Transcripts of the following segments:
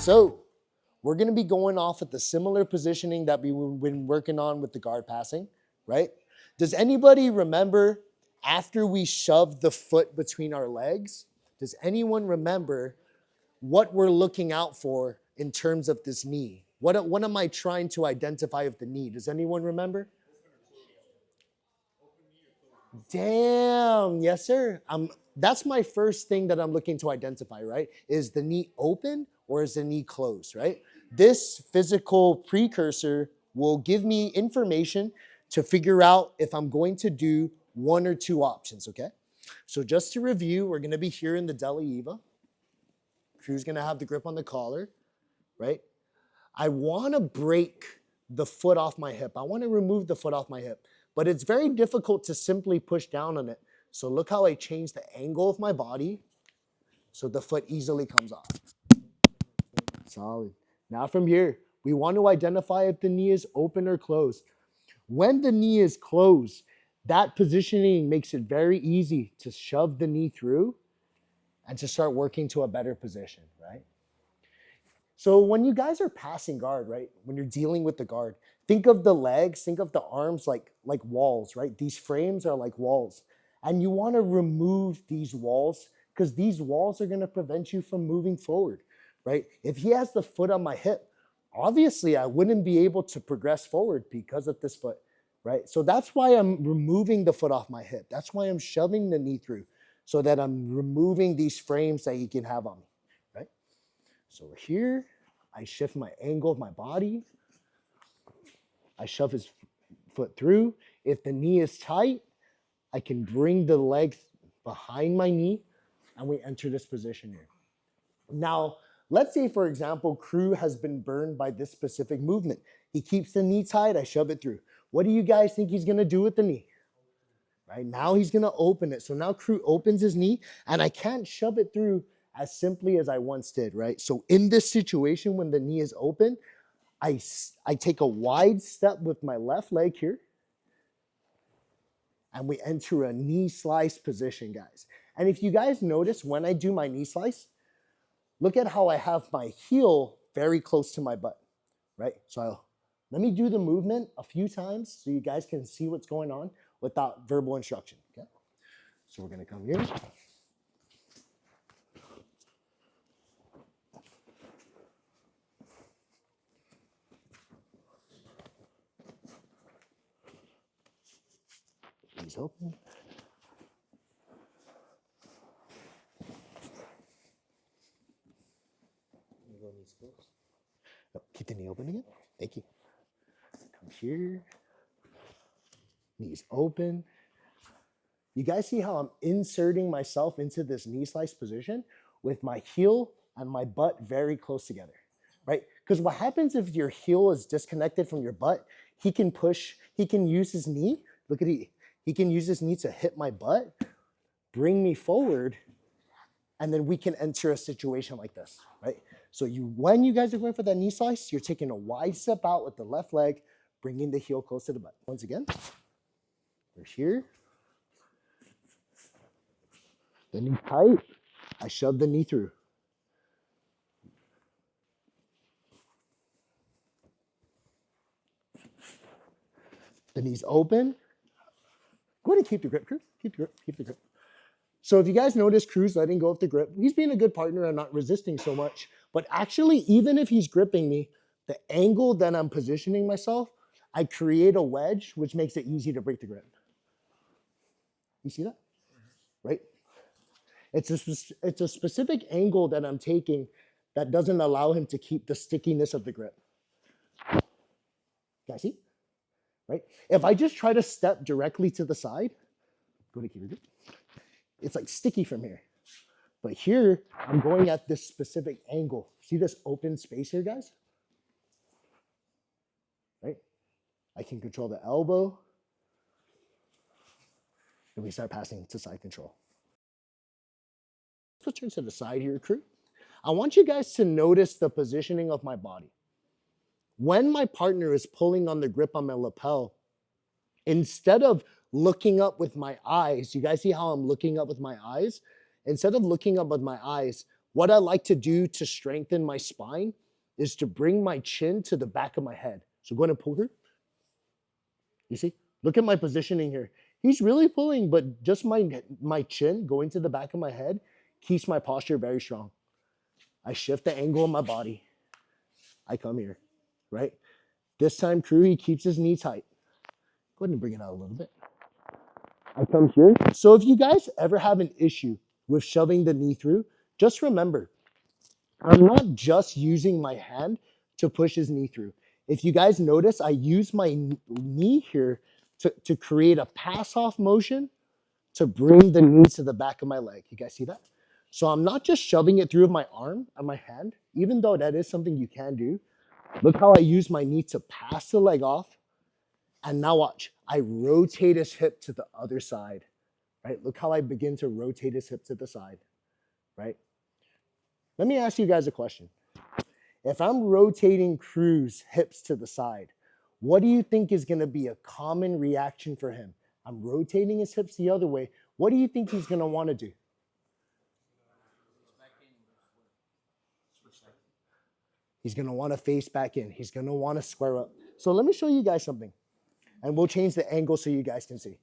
So we're going to be going off at the similar positioning that we've been working on with the guard passing, right? Does anybody remember after we shoved the foot between our legs, does anyone remember what we're looking out for in terms of this knee? What am I trying to identify with the knee? Does anyone remember? Damn, yes, sir. That's my first thing that I'm looking to identify, right? Is the knee open or is the knee closed, right? This physical precursor will give me information to figure out if I'm going to do one or two options, okay? So just to review, we're going to be here in the Deli Eva. Crew's going to have the grip on the collar, right? I want to break the foot off my hip. I want to remove the foot off my hip, but it's very difficult to simply push down on it. So look how I change the angle of my body so the foot easily comes off. Solid. Now from here, we want to identify if the knee is open or closed. When the knee is closed, that positioning makes it very easy to shove the knee through and to start working to a better position, right? So when you guys are passing guard, right, when you're dealing with the guard, think of the legs, think of the arms like walls, right? These frames are like walls. And you want to remove these walls because these walls are going to prevent you from moving forward, right? If he has the foot on my hip, obviously I wouldn't be able to progress forward because of this foot, right? So that's why I'm removing the foot off my hip. That's why I'm shoving the knee through so that I'm removing these frames that he can have on me, right? So we're here, I shift my angle of my body. I shove his foot through. If the knee is tight, I can bring the legs behind my knee and we enter this position here. Now, let's say, for example, Crew has been burned by this specific movement. He keeps the knee tight, I shove it through. What do you guys think he's gonna do with the knee? Right, now he's gonna open it. So now Crew opens his knee and I can't shove it through as simply as I once did, right? So in this situation, when the knee is open, I take a wide step with my left leg here and we enter a knee slice position, guys. And if you guys notice when I do my knee slice, look at how I have my heel very close to my butt, right? So let me do the movement a few times so you guys can see what's going on without verbal instruction, okay? So we're gonna come here. Knees open. Oh, keep the knee open again. Thank you. Come here. Knees open. You guys see how I'm inserting myself into this knee slice position with my heel and my butt very close together, right? Because what happens if your heel is disconnected from your butt, he can use his knee, look at he can use his knee to hit my butt, bring me forward, and then we can enter a situation like this, right? So when you guys are going for that knee slice, you're taking a wide step out with the left leg, bringing the heel close to the butt. Once again, we're here. The knee tight, I shove the knee through. The knee's open. Go ahead and keep the grip, Crew. Keep the grip. So if you guys notice Crew's letting go of the grip, he's being a good partner and not resisting so much. But actually, even if he's gripping me, the angle that I'm positioning myself, I create a wedge, which makes it easy to break the grip. You see that? Right? It's a specific angle that I'm taking that doesn't allow him to keep the stickiness of the grip. Guys, see? Right? If I just try to step directly to the side, go to keep your grip. It's like sticky from here. But here, I'm going at this specific angle. See this open space here, guys? Right? I can control the elbow. And we start passing to side control. Let's turn to the side here, Crew. I want you guys to notice the positioning of my body. When my partner is pulling on the grip on my lapel, instead of looking up with my eyes, you guys see how I'm looking up with my eyes? Instead of looking up with my eyes, What I like to do to strengthen my spine is to bring my chin to the back of my head. So go ahead and pull through. You see? Look at my positioning here. He's really pulling, but just my chin going to the back of my head keeps my posture very strong. I shift the angle of my body. I come here, right? This time, crew, he keeps his knee tight. Go ahead and bring it out a little bit. I come here. So if you guys ever have an issue with shoving the knee through, just remember, I'm not just using my hand to push his knee through. If you guys notice, I use my knee here to create a pass-off motion to bring the knee to the back of my leg. You guys see that? So I'm not just shoving it through with my arm and my hand, even though that is something you can do. Look how I use my knee to pass the leg off. And now watch, I rotate his hip to the other side, right? Look how I begin to rotate his hip to the side, right? Let me ask you guys a question. If I'm rotating Crew's hips to the side, what do you think is going to be a common reaction for him? I'm rotating his hips the other way. What do you think he's going to want to do? He's going to want to face back in. He's going to want to square up. So let me show you guys something. And we'll change the angle so you guys can see.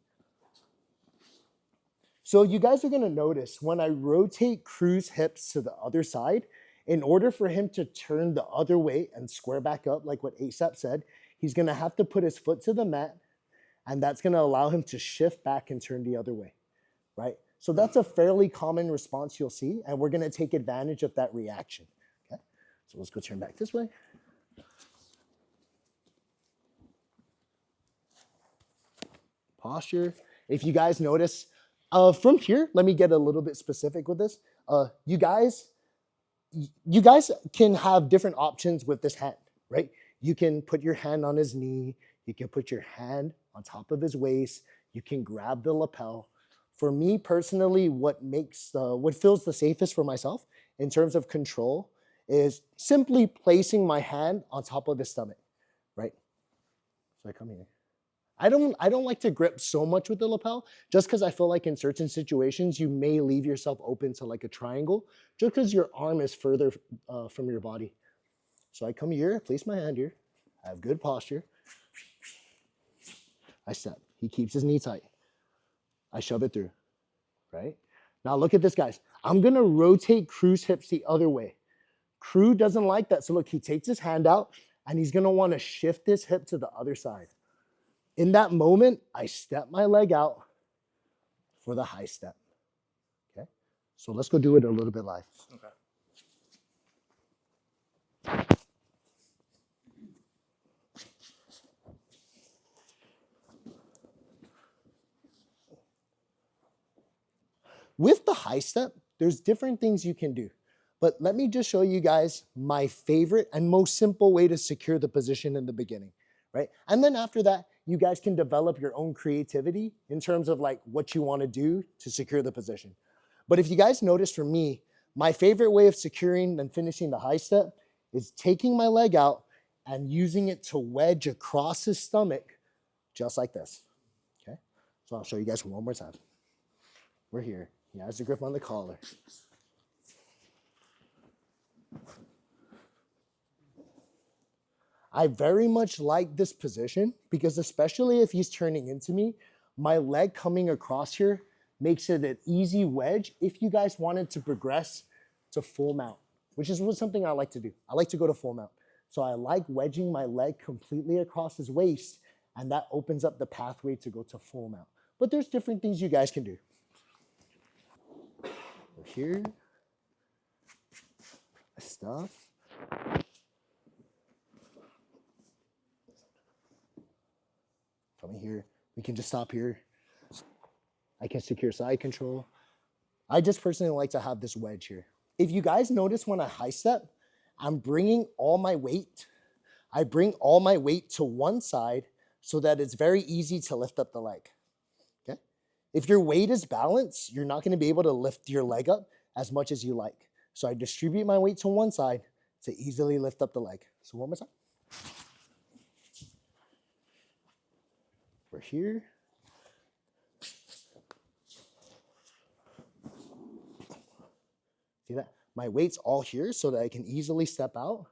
So you guys are going to notice when I rotate Crew's hips to the other side, in order for him to turn the other way and square back up, like what ASAP said, he's going to have to put his foot to the mat, and that's going to allow him to shift back and turn the other way, right? So that's a fairly common response you'll see, and we're going to take advantage of that reaction, okay? So let's go turn back this way. Posture. If you guys notice, from here, let me get a little bit specific with this. You guys can have different options with this hand, right? You can put your hand on his knee. You can put your hand on top of his waist. You can grab the lapel. For me personally, what feels the safest for myself in terms of control is simply placing my hand on top of his stomach, right? So I come here. I don't like to grip so much with the lapel just because I feel like in certain situations you may leave yourself open to like a triangle just because your arm is further from your body. So I come here, place my hand here, I have good posture. I step. He keeps his knee tight. I shove it through, right? Now look at this, guys. I'm going to rotate Crew's hips the other way. Crew doesn't like that. So look, he takes his hand out and he's going to want to shift his hip to the other side. In that moment, I step my leg out for the high step, okay? So let's go do it a little bit live. Okay. With the high step, there's different things you can do. But let me just show you guys my favorite and most simple way to secure the position in the beginning, right? And then after that, you guys can develop your own creativity in terms of like what you want to do to secure the position. But if you guys notice for me, my favorite way of securing and finishing the high step is taking my leg out and using it to wedge across his stomach, just like this, okay? So I'll show you guys one more time. We're here. He has the grip on the collar. I very much like this position because especially if he's turning into me, my leg coming across here makes it an easy wedge if you guys wanted to progress to full mount, which is something I like to do. I like to go to full mount. So I like wedging my leg completely across his waist, and that opens up the pathway to go to full mount. But there's different things you guys can do. Here, stuff. Coming here, we can just stop here. I can secure side control. I just personally like to have this wedge here. If you guys notice when I high step, I'm bringing all my weight. I bring all my weight to one side so that it's very easy to lift up the leg, okay? If your weight is balanced, you're not gonna be able to lift your leg up as much as you like. So I distribute my weight to one side to easily lift up the leg. So one more time. We're here. See that? My weight's all here so that I can easily step out,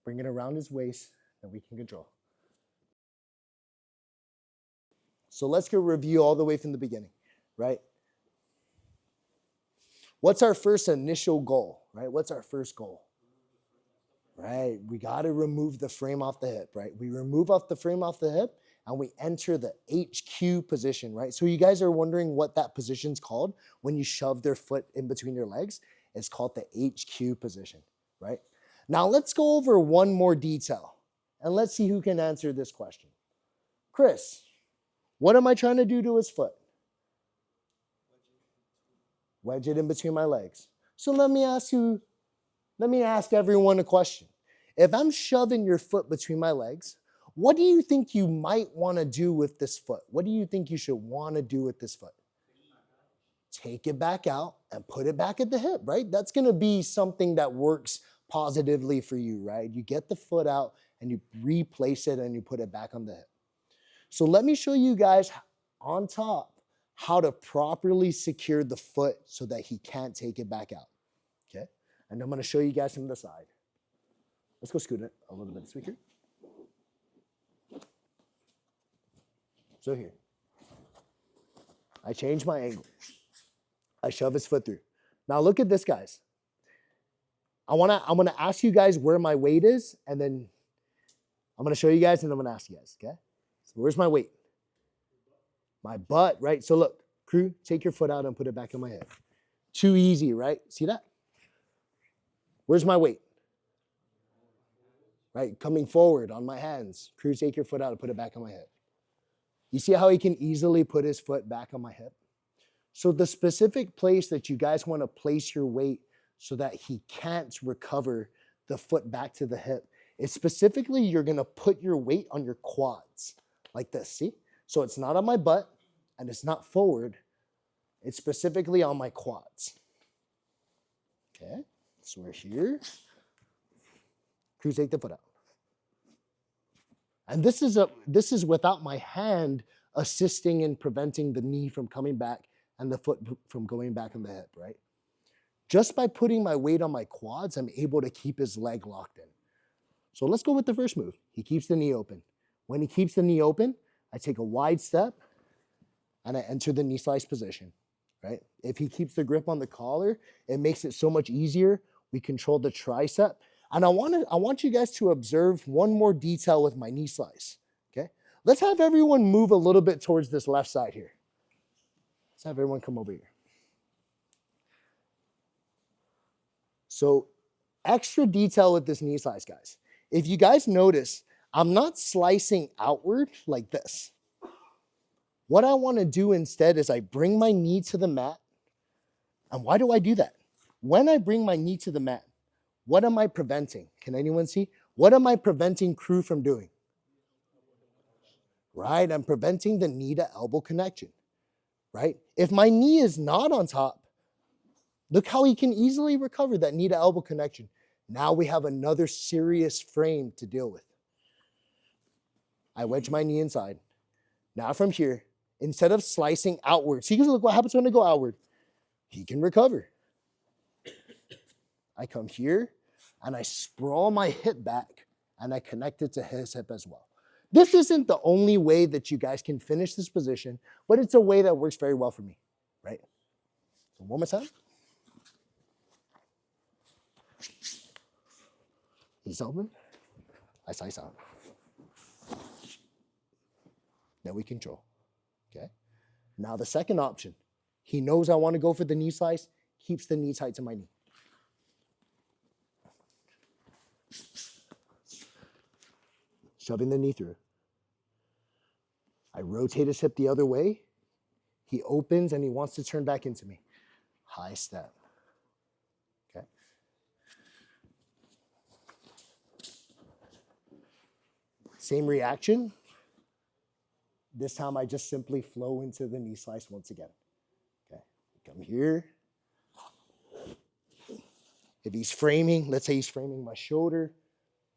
bring it around his waist, and we can control. So let's go review all the way from the beginning, right? What's our first initial goal, right? What's our first goal? Right, we got to remove the frame off the hip, right? We remove off the frame off the hip and we enter the HQ position, right? So you guys are wondering what that position's called when you shove their foot in between your legs. It's called the HQ position, right? Now let's go over one more detail and let's see who can answer this question. Chris, what am I trying to do to his foot? Wedge it in between my legs. So let me ask everyone a question. If I'm shoving your foot between my legs, what do you think you might want to do with this foot? What do you think you should want to do with this foot? Take it back out and put it back at the hip, right? That's going to be something that works positively for you, right? You get the foot out and you replace it and you put it back on the hip. So let me show you guys on top how to properly secure the foot so that he can't take it back out, okay? And I'm going to show you guys from the side. Let's go scoot it a little bit this week here. So here, I change my angle. I shove his foot through. Now look at this, guys. I'm gonna ask you guys where my weight is, and then I'm gonna show you guys, and I'm gonna ask you guys, okay? So where's my weight? My butt, right? So look, crew, take your foot out and put it back in my head. Too easy, right? See that? Where's my weight? Right, coming forward on my hands. Crew, take your foot out and put it back on my hip. You see how he can easily put his foot back on my hip? So the specific place that you guys want to place your weight so that he can't recover the foot back to the hip is specifically you're going to put your weight on your quads like this, see? So it's not on my butt and it's not forward. It's specifically on my quads. Okay, so we're here. Crew, take the foot out. And this is without my hand assisting in preventing the knee from coming back and the foot from going back on the hip, right? Just by putting my weight on my quads, I'm able to keep his leg locked in. So let's go with the first move. He keeps the knee open. When he keeps the knee open, I take a wide step and I enter the knee slice position, right? If he keeps the grip on the collar, it makes it so much easier. We control the tricep. And I want you guys to observe one more detail with my knee slice, okay? Let's have everyone move a little bit towards this left side here. Let's have everyone come over here. So extra detail with this knee slice, guys. If you guys notice, I'm not slicing outward like this. What I want to do instead is I bring my knee to the mat. And why do I do that? When I bring my knee to the mat, what am I preventing? Can anyone see? What am I preventing crew from doing? Right, I'm preventing the knee to elbow connection, right? If my knee is not on top, look how he can easily recover that knee to elbow connection. Now we have another serious frame to deal with. I wedge my knee inside. Now from here, instead of slicing outward, see, look what happens when I go outward. He can recover. I come here and I sprawl my hip back and I connect it to his hip as well. This isn't the only way that you guys can finish this position, but it's a way that works very well for me, right? So one more time. He's open. I slice out. Then we control, okay? Now the second option, he knows I want to go for the knee slice, keeps the knee tight to my knee. Shoving the knee through. I rotate his hip the other way. He opens and he wants to turn back into me. High step. Okay. Same reaction. This time I just simply flow into the knee slice once again. Okay. Come here. If he's framing, let's say he's framing my shoulder,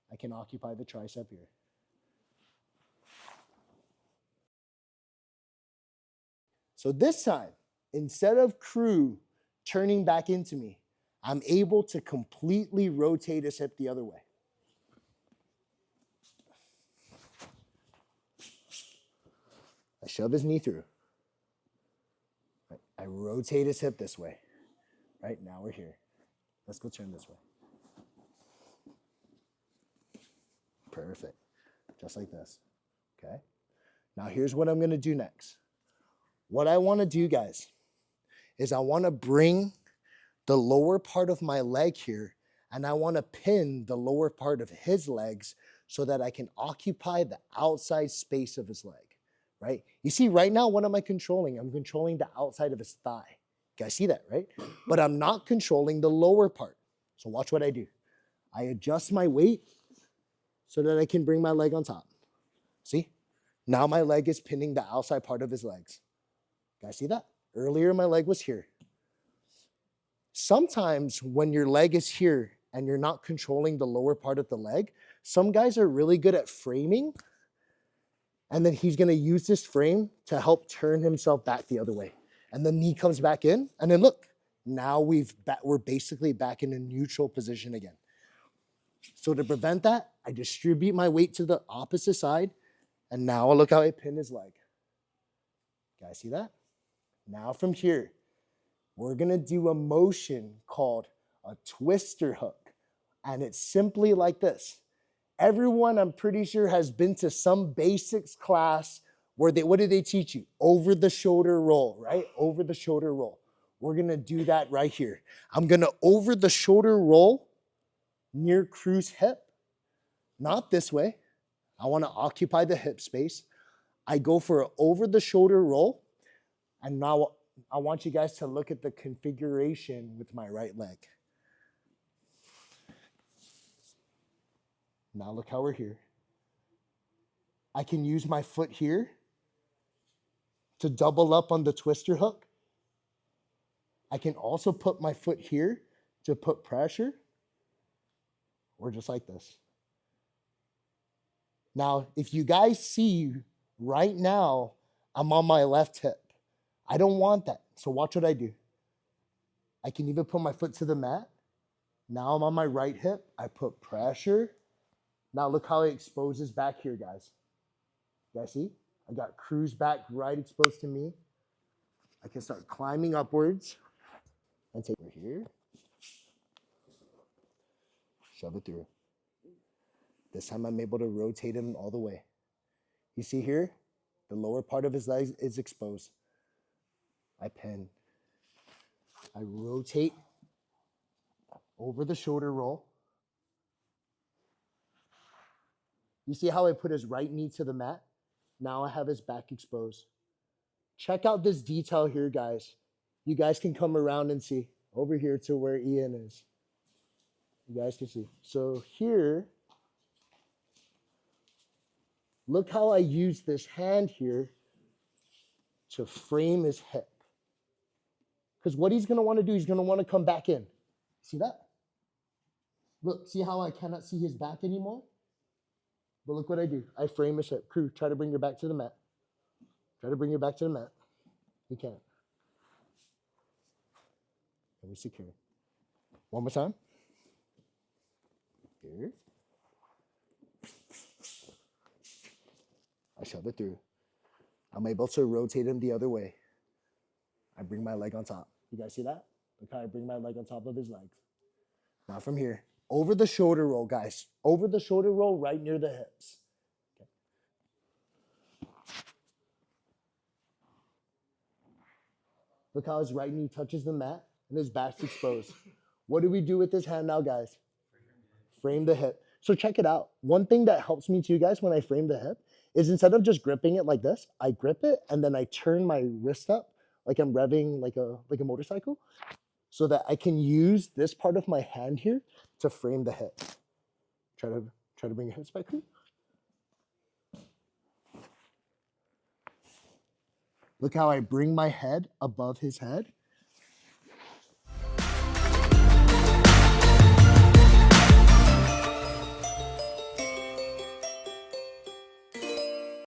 I can occupy the tricep here. So this time, instead of crew turning back into me, I'm able to completely rotate his hip the other way. I shove his knee through. I rotate his hip this way. Right, now we're here. Let's go turn this way. Perfect. Just like this. Okay? Now here's what I'm going to do next. What I want to do, guys, is I want to bring the lower part of my leg here, and I want to pin the lower part of his legs so that I can occupy the outside space of his leg, right? You see, right now, what am I controlling? I'm controlling the outside of his thigh. You guys see that, right? But I'm not controlling the lower part. So watch what I do. I adjust my weight so that I can bring my leg on top. See? Now my leg is pinning the outside part of his legs. You guys see that? Earlier, my leg was here. Sometimes when your leg is here and you're not controlling the lower part of the leg, some guys are really good at framing, and then he's going to use this frame to help turn himself back the other way. And the knee comes back in, and then look, now we're basically back in a neutral position again. So to prevent that, I distribute my weight to the opposite side, and now look how I pin his leg. Guys, see that? Now from here, we're gonna do a motion called a twister hook. And it's simply like this. Everyone, I'm pretty sure, has been to some basics class where what do they teach you? Over the shoulder roll, right? Over the shoulder roll. We're gonna do that right here. I'm gonna over the shoulder roll near Crew's hip. Not this way. I wanna occupy the hip space. I go for an over the shoulder roll, and now I want you guys to look at the configuration with my right leg. Now look how we're here. I can use my foot here to double up on the twister hook. I can also put my foot here to put pressure, or just like this. Now, if you guys see right now, I'm on my left hip. I don't want that. So watch what I do. I can even put my foot to the mat. Now I'm on my right hip. I put pressure. Now look how it exposes back here, guys. You guys see? I got Crew's back right exposed to me. I can start climbing upwards and take it here. Shove it through. This time I'm able to rotate him all the way. You see here? The lower part of his leg is exposed. I pin. I rotate over the shoulder roll. You see how I put his right knee to the mat? Now I have his back exposed. Check out this detail here, guys. You guys can come around and see. Over here to where Ian is. You guys can see. So here, look how I use this hand here to frame his hip. Because what he's going to want to do, he's going to want to come back in. See that? Look, see how I cannot see his back anymore? But look what I do. I frame his hip. Crew, try to bring your back to the mat. Try to bring your back to the mat. You can't. And we secure. One more time. Here. I shove it through. I'm able to rotate him the other way. I bring my leg on top. You guys see that? Look how I bring my leg on top of his legs. Now from here, over the shoulder roll, guys. Over the shoulder roll right near the hips. Okay. Look how his right knee touches the mat and his back's exposed. What do we do with this hand now, guys? Frame the hip. So check it out. One thing that helps me too, guys, when I frame the hip is instead of just gripping it like this, I grip it and then I turn my wrist up like I'm revving like a motorcycle so that I can use this part of my hand here to frame the hip. Try to bring your hips back here. Look how I bring my head above his head